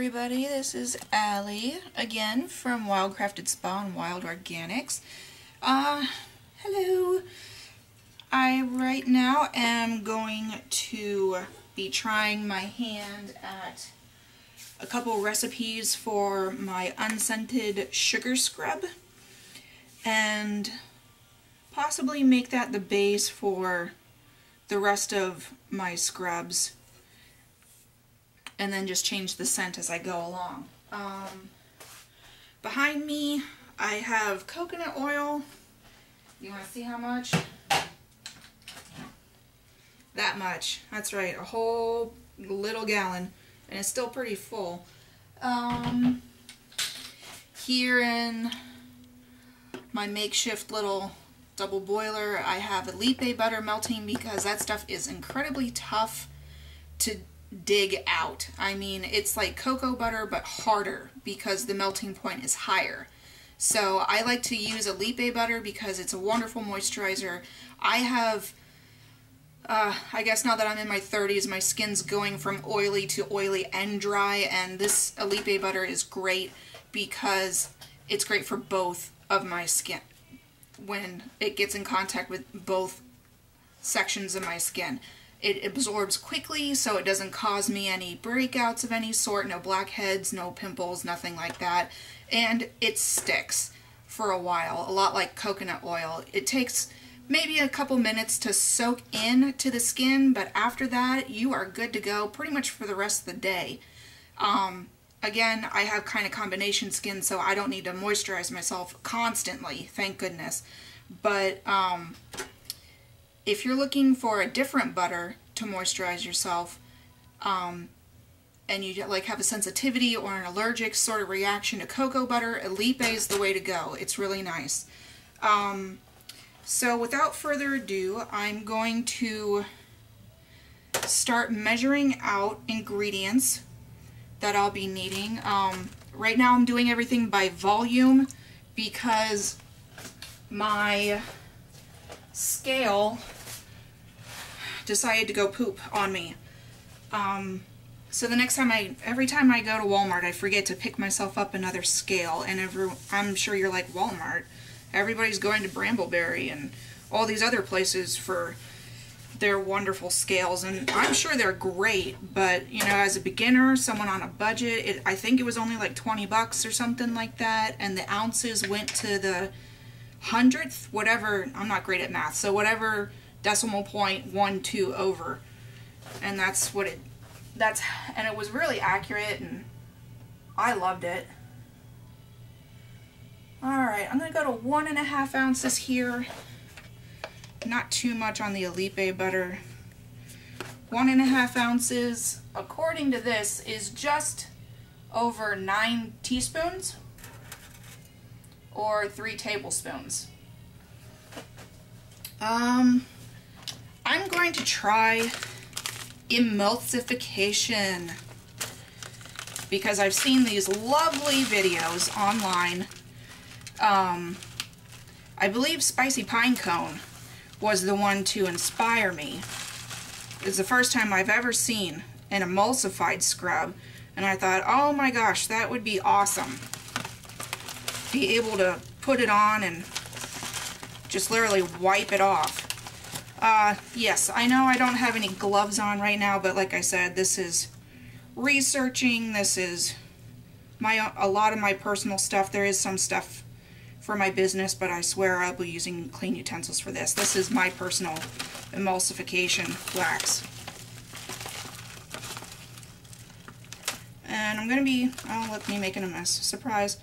everybody, this is Allie again from Wildcrafted Spa and Wild Organics. Hello. I right now am going to be trying my hand at a couple recipes for my unscented sugar scrub and possibly make that the base for the rest of my scrubs, and then just change the scent as I go along. Behind me I have coconut oil. You want to see how much? That much. That's right, a whole little gallon, and it's still pretty full. Here in my makeshift little double boiler I have Elite butter melting because that stuff is incredibly tough to dig out. I mean, it's like cocoa butter but harder because the melting point is higher. So I like to use Elite butter because it's a wonderful moisturizer. I have, I guess now that I'm in my 30s, my skin's going from oily to oily and dry, and this Elite butter is great because it's great for both of my skin when it gets in contact with both sections of my skin. It absorbs quickly, so it doesn't cause me any breakouts of any sort, no blackheads, no pimples, nothing like that. And it sticks for a while, a lot like coconut oil. It takes maybe a couple minutes to soak into the skin, but after that, you are good to go pretty much for the rest of the day. Again, I have kind of combination skin, so I don't need to moisturize myself constantly, thank goodness. But if you're looking for a different butter to moisturize yourself, and you like have a sensitivity or an allergic sort of reaction to cocoa butter, Elite is the way to go. It's really nice. So without further ado, I'm going to start measuring out ingredients that I'll be needing. Right now I'm doing everything by volume because my scale decided to go poop on me. So the next time every time I go to Walmart, I forget to pick myself up another scale, and I'm sure you're like, Walmart? Everybody's going to Brambleberry and all these other places for their wonderful scales, and I'm sure they're great, but you know, as a beginner, someone on a budget, I think it was only like 20 bucks or something like that, and the ounces went to the hundredth, whatever. I'm not great at math, so whatever decimal point 1-2 over, and that's what and it was really accurate, and I loved it. Alright, I'm gonna go to 1.5 ounces here. Not too much on the Elite butter. 1.5 ounces, according to this, is just over 9 teaspoons or 3 tablespoons. I'm going to try emulsification because I've seen these lovely videos online. I believe Spicy Pine Cone was the one to inspire me. It's the first time I've ever seen an emulsified scrub, and I thought, oh my gosh, that would be awesome. Be able to put it on and just literally wipe it off. Yes, I know I don't have any gloves on right now, but like I said, this is researching, this is a lot of my personal stuff. There is some stuff for my business, but I swear I'll be using clean utensils for this. This is my personal emulsification wax. And I'm going to be, oh look, me making a mess. Surprise.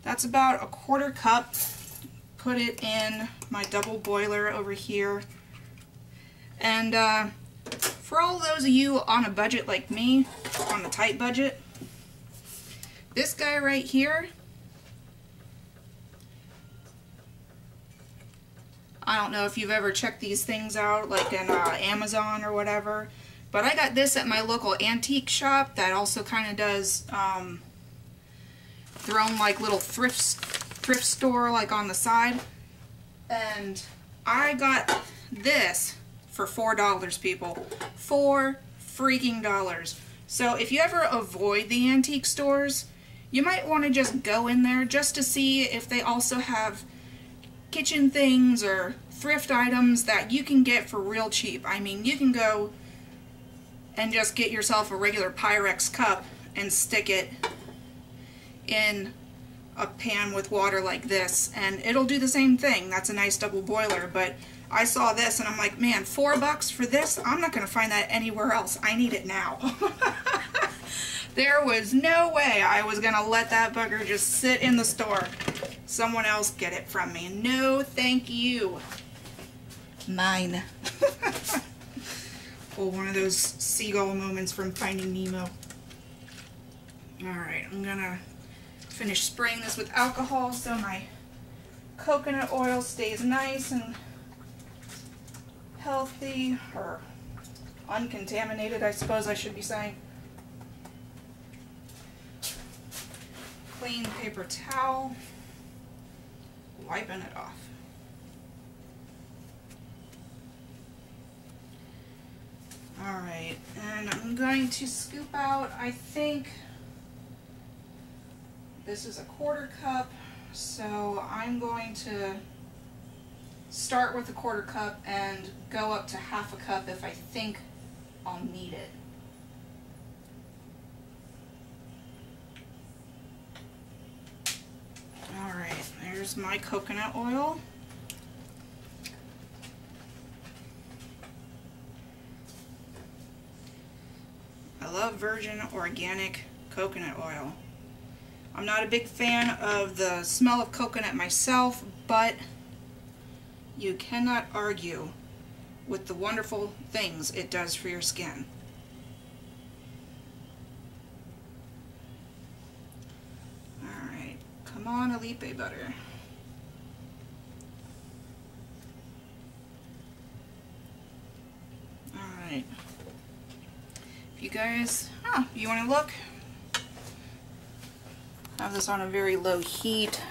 That's about 1/4 cup. Put it in my double boiler over here. And for all those of you on a budget like me, on a tight budget, this guy right here, I don't know if you've ever checked these things out, like in Amazon or whatever, but I got this at my local antique shop that also kind of does their own like little thrift store like on the side, and I got this for $4, people. $4 freaking. So if you ever avoid the antique stores, you might want to just go in there just to see if they also have kitchen things or thrift items that you can get for real cheap. I mean, you can go and just get yourself a regular Pyrex cup and stick it in a pan with water like this, and it'll do the same thing. That's a nice double boiler, but I saw this and I'm like, man, $4 for this? I'm not going to find that anywhere else. I need it now. There was no way I was going to let that bugger just sit in the store. Someone else get it from me. No, thank you. Mine. Oh, one of those seagull moments from Finding Nemo. Alright, I'm going to finish spraying this with alcohol so my coconut oil stays nice and healthy, or uncontaminated, I suppose I should be saying. Clean paper towel, wiping it off. Alright, and I'm going to scoop out, I think this is a 1/4 cup, so I'm going to start with a 1/4 cup and go up to 1/2 cup if I think I'll need it. Alright, there's my coconut oil. I love virgin organic coconut oil. I'm not a big fan of the smell of coconut myself, but you cannot argue with the wonderful things it does for your skin. Alright, come on, Alipe butter. Alright. If you guys, you want to look? Have this on a very low heat.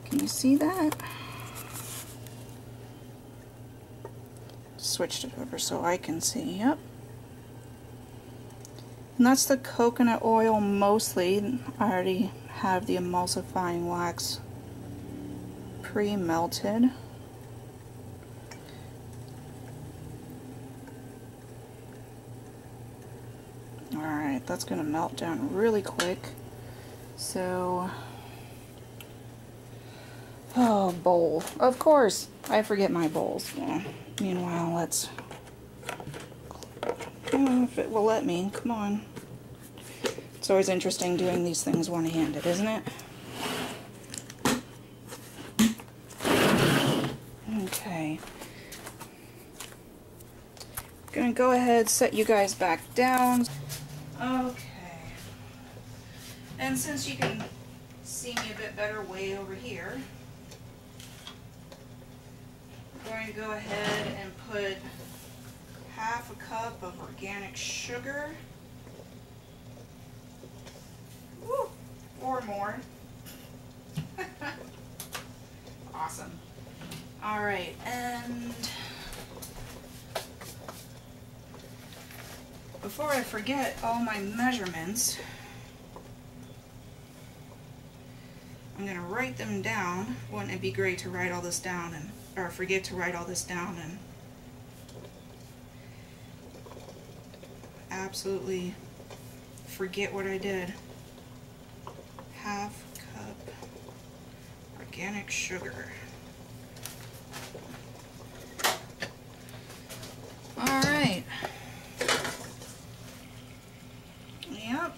Can you see that? Switched it over so I can see. Yep. And that's the coconut oil mostly. I already have the emulsifying wax pre-melted. Alright, that's going to melt down really quick. So, oh, bowl. Of course, I forget my bowls. Yeah. Meanwhile, let's, if it will let me, come on. It's always interesting doing these things one-handed, isn't it? Okay. Gonna go ahead, set you guys back down. Okay. And since you can see me a bit better way over here, we're going to go ahead and put 1/2 cup of organic sugar. Woo, or more. Awesome. Alright, and before I forget all my measurements, I'm going to write them down. Wouldn't it be great to write all this down and, or forget to write all this down and absolutely forget what I did. 1/2 cup organic sugar. Alright. Yep.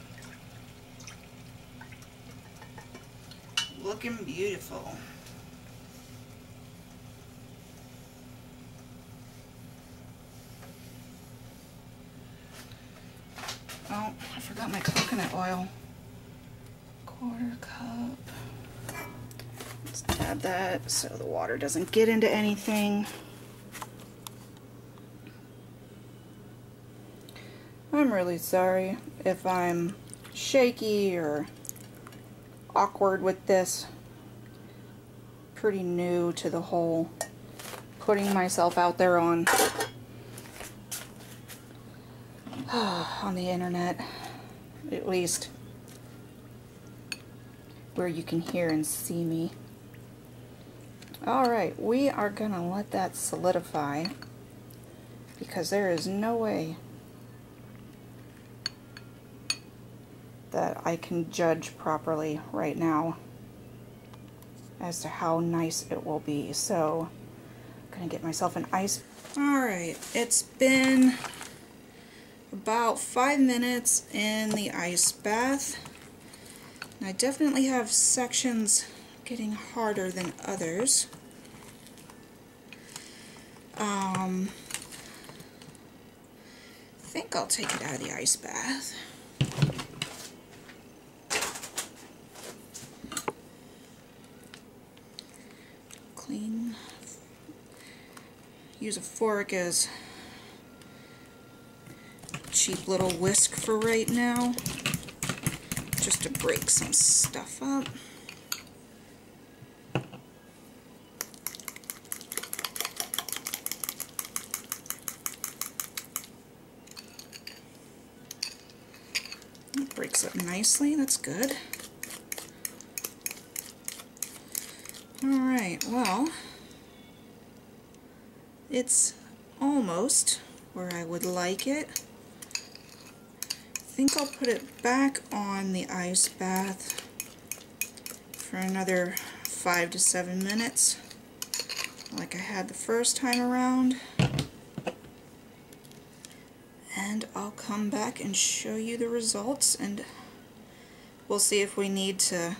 Looking beautiful. Oh, I forgot my coconut oil. 1/4 cup. Let's add that so the water doesn't get into anything. I'm really sorry if I'm shaky or awkward with this. Pretty new to the whole putting myself out there on on the internet, at least where you can hear and see me. Alright, we are gonna let that solidify because there is no way that I can judge properly right now as to how nice it will be. So I'm gonna get myself an ice. Alright, it's been about 5 minutes in the ice bath. And I definitely have sections getting harder than others. I think I'll take it out of the ice bath. Clean. Use a fork as cheap little whisk for right now, just to break some stuff up. It breaks up nicely, that's good. Alright, well, it's almost where I would like it. I think I'll put it back on the ice bath for another 5 to 7 minutes, like I had the first time around. And I'll come back and show you the results, and we'll see if we need to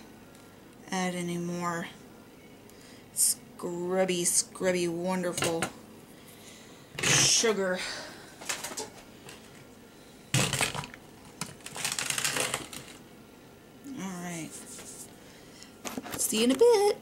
add any more scrubby, wonderful sugar. Alright. See you in a bit.